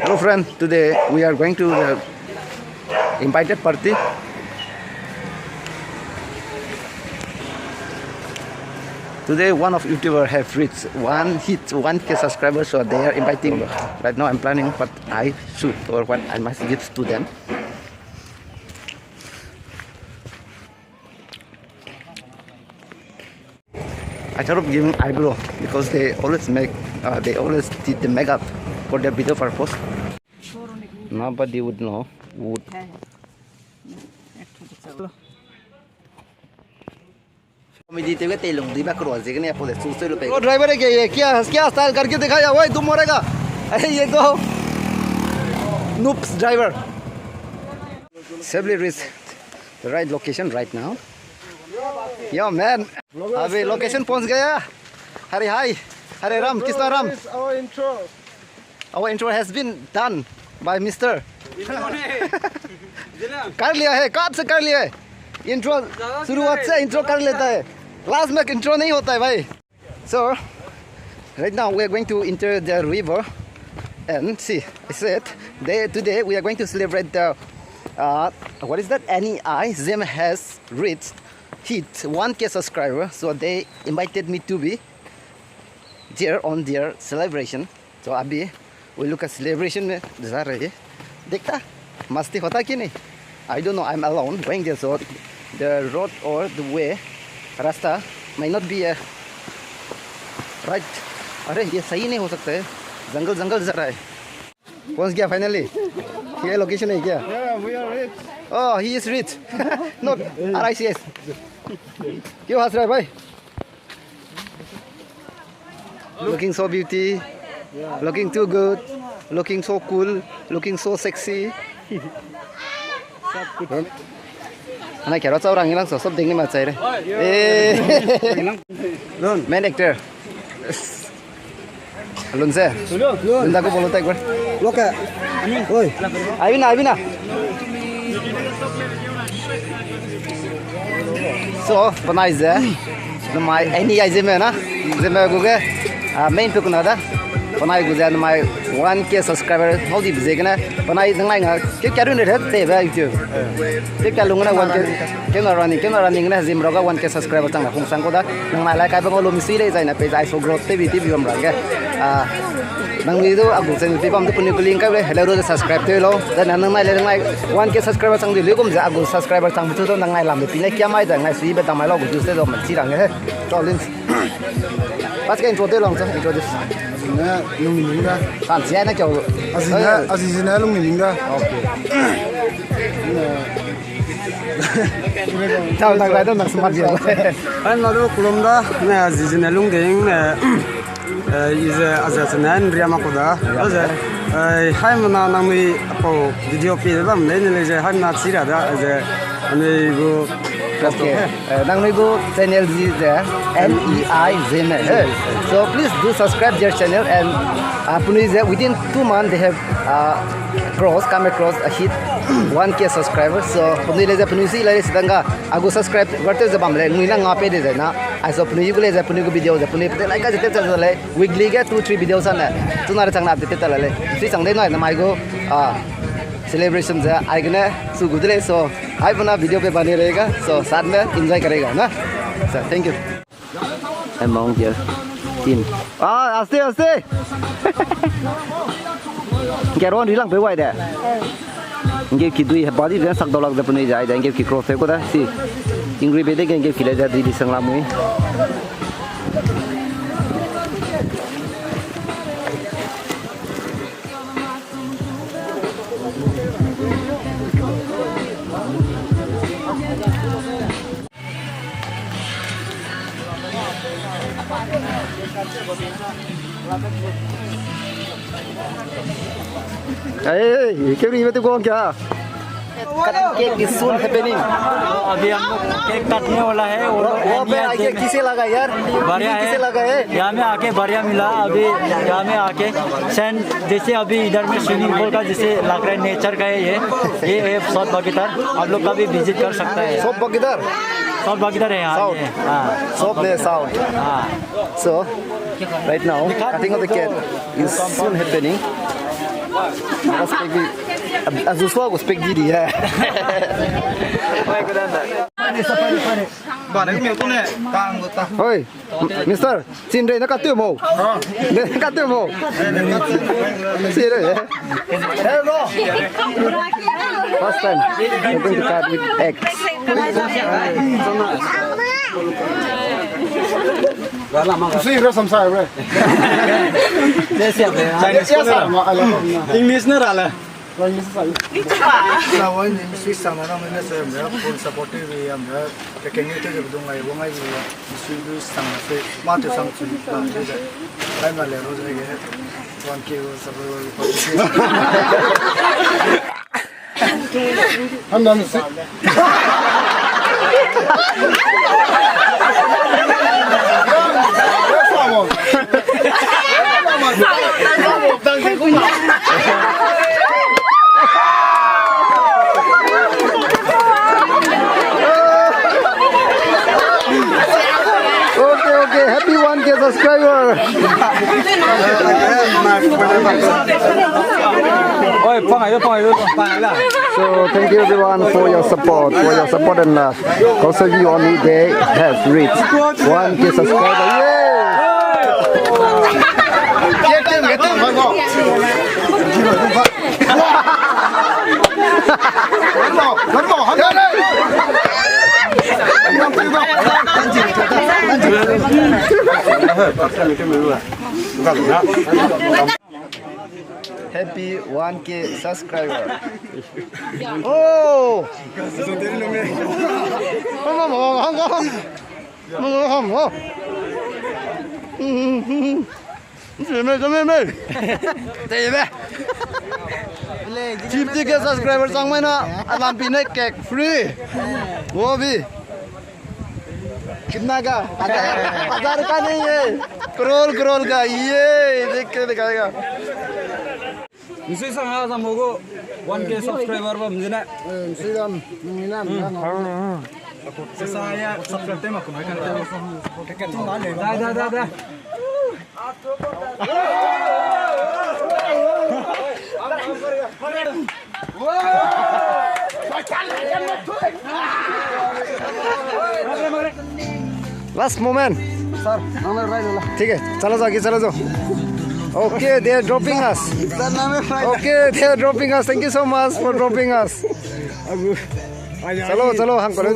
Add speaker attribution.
Speaker 1: Hello friend, today we are going to the invited party. Today one of YouTuber have reached 1K subscribers, so they are inviting. Right now I'm planning what I should or what I must give to them. I thought of giving eyebrow because they always did the makeup for their video purpose. Nobody would know. Driver है क्या ये क्या style करके दिखाया वही तुम मरेगा अरे ये तो नूप्स driver safely reach the right location right now. Yo man, अभी लोकेशन पहुंच गया. Hare hi, Hare Ram, Krishna Ram. Our intro has been done by Mr. कर लिया है, कब से कर लिया है? इंट्रो शुरुआत से इंट्रो कर लेता है, लास्ट में इंट्रो नहीं होता है भाई. So right now we are going to enter the river and see. I said today we are going to celebrate the what is that? NEI ZEME has reached hit 1K subscriber, so they invited me to be there on their celebration. So अभी we look at celebration में जा रहे हैं. देखता मस्ती होता कि नहीं? I don't know. I'm alone going there, so the road or the way, रास्ता might not be a right. अरे ये सही नहीं हो सकता है. जंगल जा रहा है. पहुंच गया finally. ये लोकेशन है क्या?
Speaker 2: Yeah, we are rich.
Speaker 1: Oh, he is rich. Not RICS. क्यों हंस रहा है भाई? Looking so beauty, looking too good, looking so cool, looking so sexy. Này khéo cháu rằng lang sổ sắp tính đi mà chạy đây. Main actor. Luôn xe. Luôn ta có bolo tay quá. Look à. Ôi. Ai bin à. So, panai giờ. Namai NEI ZEME na. ZEME ko ke main pe kuna da. Panai ko giờ namai 1K subscriber how di bje kana. Panai nangai nga ke karu ne the te ba YouTube. Ke kalu na 1K ke na running na ZEME roga 1K subscriber tang na khung sang ko da. Nangai lai kai ba ko lo mi si dei jai na pe jai so growth te bi ti biom ra ke. Nang video aku channel pe pam te puni ko link kai le hello ro subscribe te lo. Dan nang mai le nang mai 1K subscriber sang di le kom ja aku subscriber sang bu to nang mai lam pe ne kya mai da ngai si be tang mai lo ku ju se do ma chi rang he. Cho link. Pas cái intro te long cha intro this.
Speaker 2: Nè, lung mình ra.
Speaker 1: Sản xe nó kiểu
Speaker 2: Aziz nè lung mình ra.
Speaker 1: okay. Chào thằng này tôi mặc smart gì vậy?
Speaker 2: Anh nói đâu kulum da. Nè Aziz nè lung ding nè. Ize Aziz nè Riama ko da. Aziz. Hai mana nang mi ko video pi da nam ne ne je hai na chi ra da. Aziz ani go
Speaker 1: Okay. Nang may go channel there NEI ZEME. So please do subscribe their channel and within 2 months they have come across a hit 1K subscribers. So punui le punui si le sidanga agu subscribe verte jabam le nui na ngape de na. I so punui go le punui go video punui pe like jete chal le weekly get 2-3 videos ana tunare changna update ta le si changde noi na mai go celebration है आएगा ना सो गुजरे सो आई बना video पे बने रहेगा सो साथ में एंजॉय करेगा ना sir thank you among your team आस्ते क्या रोन हिलांग पे वाई दे इंगे की दुई बॉडी में सक डॉलर दे पुनी जाए दे इंगे की क्रॉस है को दा सी इंग्री पे दे इंगे की ले जा दी संगला मुई Hey, क्या नहीं तो कौन क्या? Cake is soon happening.
Speaker 3: अभी हम केक काटने वाला है
Speaker 1: वो पे आके किसे लगा यार?
Speaker 3: बढ़िया है,
Speaker 1: किसे लगा है?
Speaker 3: यहाँ में आके बढ़िया मिला. अभी यहाँ में आके सैंड जैसे अभी इधर में स्विमिंग पूल का जैसे लग रहा है नेचर का है ये है साउथ बगीतर. आप लोग का भी विजिट कर सकता है.
Speaker 1: साउथ बगीतर
Speaker 3: है यहाँ.
Speaker 1: South there south. So right now cutting of the cake is soon happening. Asuswa ko speak didi ya. Oi, Mister, Cindre nak katu mau? Nak katu mau? Serius ya? Hello. First time, I'm going to start with eggs. Sih, rasa samsai, bro.
Speaker 2: English na rala.
Speaker 4: Lawan ini Swiss sama orang mana saya full supportive ya, kekengnya itu jadi dungai, bungai juga Swiss sama saya mati sama Swiss lah, jadi saya malah harus lagi 1K support. Anda mesti.
Speaker 1: Okay, happy 1K subscriber. So thank you everyone for your support, and love. Also you only day has reached 1K subscriber. Happy 1K subscriber. Oh! Fifty K subscriber sang mana? Alam pinai cake free. वो भी कितना का 1000 का नहीं है करोड़ का ये देख के दिखाएगा
Speaker 2: Mesti sama sama go 1K subscriber ba mjina.
Speaker 1: Siram minam
Speaker 2: Saya subscribe tema ko kan. Da.
Speaker 1: Last moment.
Speaker 2: Sir, namer right lah.
Speaker 1: ठीक है चलो जाओ Okay, they are dropping us.
Speaker 2: Sir, namer right.
Speaker 1: Okay, they are dropping us. Thank you so much for dropping us. चलो हम करो